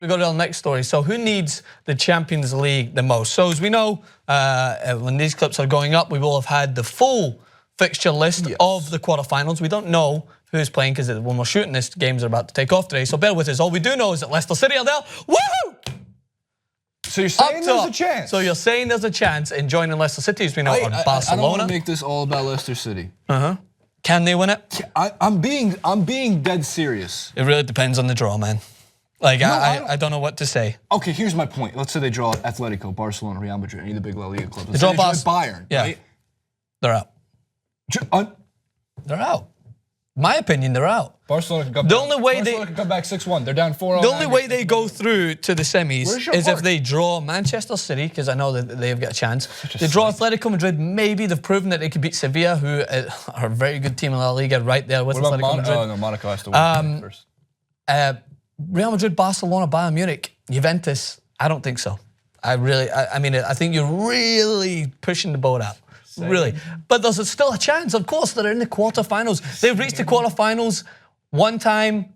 We go to our next story. So who needs the Champions League the most? So as we know, when these clips are going up, we will have had the full fixture list of the quarterfinals. We don't know who's playing because when we're shooting this, games are about to take off today. So bear with us. All we do know is that Leicester City are there. Woohoo! So you're saying there's a chance? So you're saying there's a chance in joining Leicester City as we know on Barcelona. I don't want to make this all about Leicester City. Can they win it? I'm being dead serious. It really depends on the draw, man. Like, no, I don't know what to say. Okay, here's my point. Let's say they draw Atletico, Barcelona, Real Madrid, any of the big La Liga clubs. They draw Bayern, right? They're out. They're out. My opinion, they're out. Barcelona can come back 6-1. They're down 4-0. The only way they go through to the semis is if they draw Manchester City, because I know that they've got a chance. They draw Atletico Madrid. Maybe they've proven that they could beat Sevilla, who are a very good team in La Liga, right there with Atletico Madrid. Oh no, Monaco has to win first. Real Madrid, Barcelona, Bayern Munich, Juventus. I don't think so. I mean, I think you're really pushing the boat out. Really. But there's still a chance. Of course, they're in the quarterfinals. They've reached the quarterfinals one time,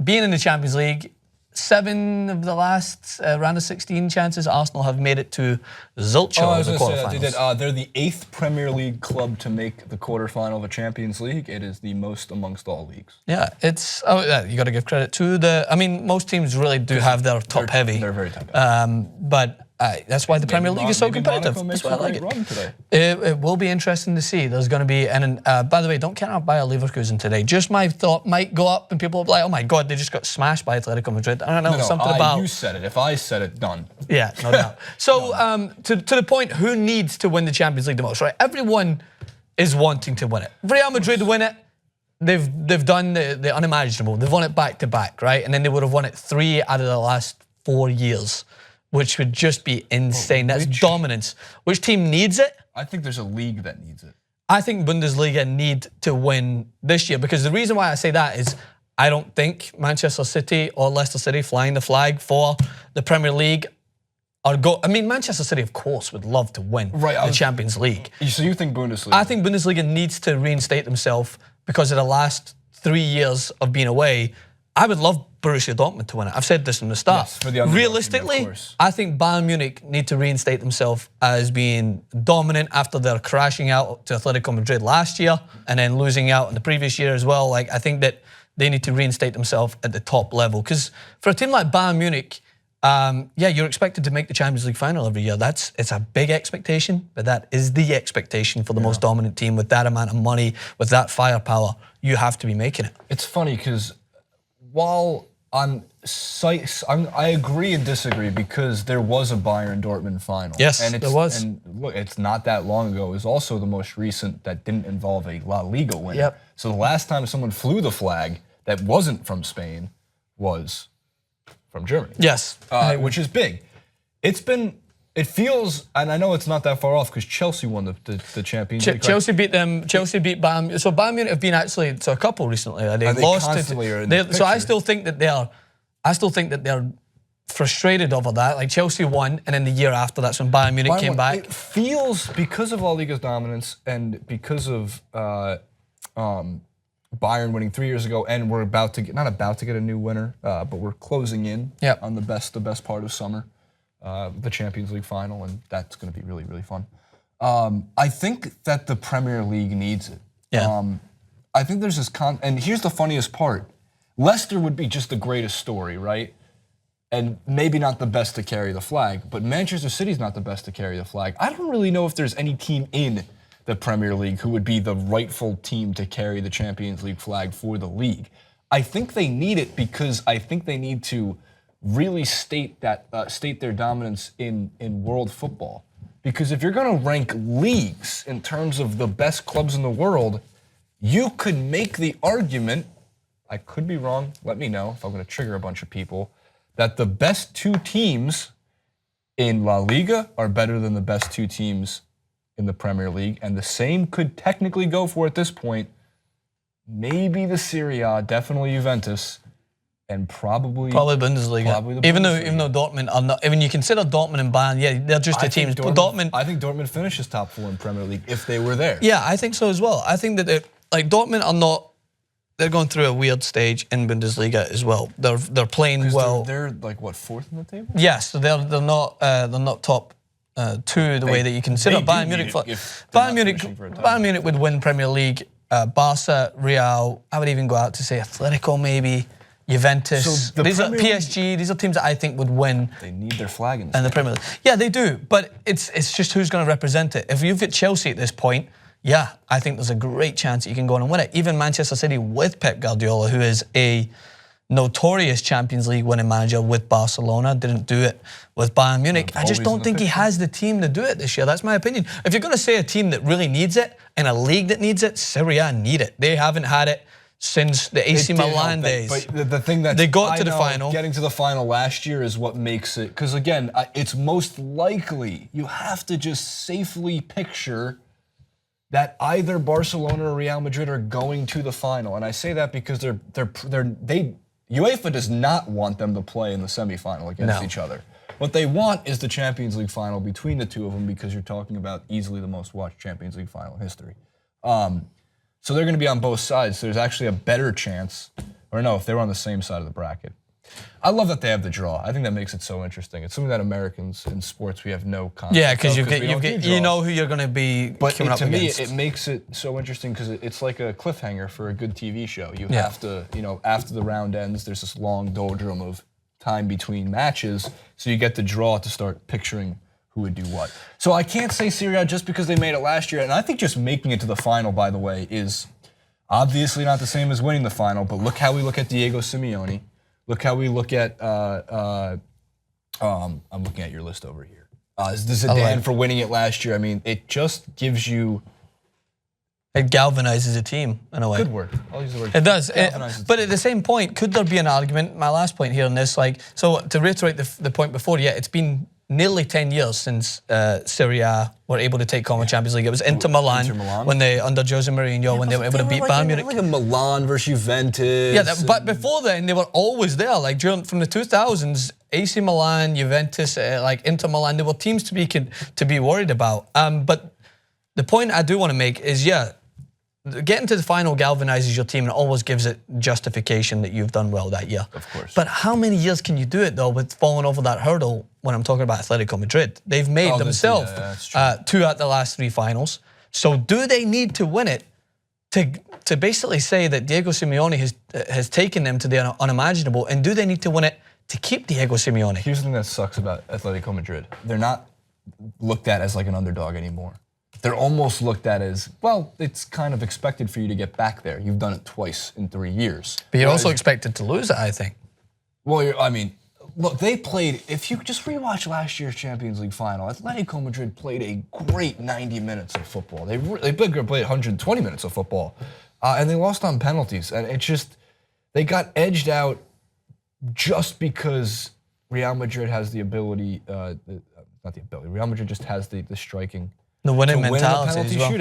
being in the Champions League. 7 of the last round of 16 chances, Arsenal have made it to Zilcho the quarterfinals. They're the 8th Premier League club to make the quarterfinal of a Champions League. It is the most amongst all leagues. Yeah, it's you got to give credit to the. I mean, most teams really do have their top heavy. They're very top heavy. But that's why the Premier League is so competitive. That's why I like it. It will be interesting to see. There's going to be, and by the way, don't count out Bayer Leverkusen today. Just my thought might go up, and people will be like, "Oh my God, they just got smashed by Atletico Madrid." I don't know, something about. You said it. If I said it, done. Yeah, no doubt. So to the point, who needs to win the Champions League the most? Right, everyone is wanting to win it. Real Madrid win it. They've done the unimaginable. They've won it back to back, right? And then they would have won it 3 out of the last 4 years, which would just be insane. That's dominance. Which team needs it? I think there's a league that needs it. I think Bundesliga need to win this year, because the reason why I say that is I don't think Manchester City or Leicester City flying the flag for the Premier League are I mean, Manchester City, of course, would love to win the Champions League. So you think Bundesliga? I think Bundesliga needs to reinstate themselves because of the last 3 years of being away. I would love Borussia Dortmund to win it. I've said this from the start. Yes, for the realistically, I think Bayern Munich need to reinstate themselves as being dominant after their crashing out to Atletico Madrid last year and then losing out in the previous year as well. Like, I think that they need to reinstate themselves at the top level, because for a team like Bayern Munich, yeah, you're expected to make the Champions League final every year. It's a big expectation, but that is the expectation for the most dominant team with that amount of money, with that firepower. You have to be making it. It's funny because while I agree and disagree, because there was a Bayern Dortmund final. Yes, there was. And look, it's not that long ago. It was also the most recent that didn't involve a La Liga win. Yep. So the last time someone flew the flag that wasn't from Spain was from Germany. Yes. Which is big. It feels, and I know it's not that far off because Chelsea won the Champions League. Chelsea beat them. Chelsea beat Bayern. So Bayern Munich have been actually to a couple recently. They lost it. So I still think that they're frustrated over that. Like, Chelsea won, and then the year after, that's when Bayern Munich came back. It feels, because of La Liga's dominance and because of Bayern winning 3 years ago, and we're not about to get a new winner, but we're closing in on the best part of summer. The Champions League final, and that's going to be really, really fun. I think that the Premier League needs it. Yeah. I think there's this and here's the funniest part. Leicester would be just the greatest story, right? And maybe not the best to carry the flag, but Manchester City's not the best to carry the flag. I don't really know if there's any team in the Premier League who would be the rightful team to carry the Champions League flag for the league. I think they need it because I think they need to really state their dominance in world football. Because if you're going to rank leagues in terms of the best clubs in the world, you could make the argument, I could be wrong, let me know if I'm going to trigger a bunch of people, that the best 2 teams in La Liga are better than the best 2 teams in the Premier League, and the same could technically go for, at this point, maybe the Serie A, definitely Juventus, and probably Bundesliga. Even though Dortmund are not, even you consider Dortmund and Bayern, yeah, they're just the teams. But I think Dortmund finishes top 4 in Premier League if they were there. Yeah, I think so as well. I think that Dortmund are not they're going through a weird stage in Bundesliga as well. They're playing well. They're like what, 4th in the table? Yes, so they're not top 2 the way that you consider Bayern Munich. Bayern Munich would win Premier League. Barca, Real. I would even go out to say Atletico maybe. Juventus. So these are PSG. These are teams that I think would win. They need their flag in the Premier League. Yeah, they do. But it's just who's going to represent it. If you've got Chelsea at this point, yeah, I think there's a great chance that you can go on and win it. Even Manchester City with Pep Guardiola, who is a notorious Champions League winning manager with Barcelona, didn't do it with Bayern Munich. I just don't think he has the team to do it this year. That's my opinion. If you're going to say a team that really needs it and a league that needs it, Serie A need it. They haven't had it since the AC Milan days. But the thing that they got to the final. Getting to the final last year is what makes it, because again, it's most likely you have to just safely picture that either Barcelona or Real Madrid are going to the final, and I say that because UEFA does not want them to play in the semifinal against each other. What they want is the Champions League final between the two of them, because you're talking about easily the most watched Champions League final in history. So they're going to be on both sides. So there's actually a better chance, or no, if they were on the same side of the bracket. I love that they have the draw. I think that makes it so interesting. It's something that Americans in sports, we have no concept. Yeah, because you know who you're going to be coming up against. To me, it makes it so interesting because it's like a cliffhanger for a good TV show. You have to, after the round ends, there's this long doldrum of time between matches, so you get the draw to start picturing who would do what. So I can't say Serie A just because they made it last year, and I think just making it to the final, by the way, is obviously not the same as winning the final, but look how we look at Diego Simeone. Look how we look at, I'm looking at your list over here. Zidane for winning it last year. I mean, it just gives you... It galvanizes a team in a way. Good word. I'll use the word. It does. But at the same point, could there be an argument, my last point here on this, so to reiterate the point before, it's been nearly 10 years since Serie A were able to take home a Champions League. It was Inter Milan when they, under Jose Mourinho, when they were able to beat Bayern Munich. Like a Milan versus Juventus. Yeah, but before then, they were always there. Like from the 2000s, AC Milan, Juventus, Inter Milan, there were teams to be worried about. But the point I do want to make is, getting to the final galvanizes your team and always gives it justification that you've done well that year. Of course. But how many years can you do it, though, with falling over that hurdle when I'm talking about Atletico Madrid? They've made themselves 2 out of the last 3 finals. So do they need to win it to basically say that Diego Simeone has taken them to the unimaginable? And do they need to win it to keep Diego Simeone? Here's the thing that sucks about Atletico Madrid. They're not looked at as like an underdog anymore. They're almost looked at as, well, it's kind of expected for you to get back there. You've done it twice in 3 years. But you're also expected to lose it, I think. Well, look, they played, if you just rewatch last year's Champions League final, Atletico Madrid played a great 90 minutes of football. They played 120 minutes of football. And they lost on penalties. And it just, they got edged out just because Real Madrid has the ability, not the ability, Real Madrid just has the striking. The winning mentality as well. Shootout.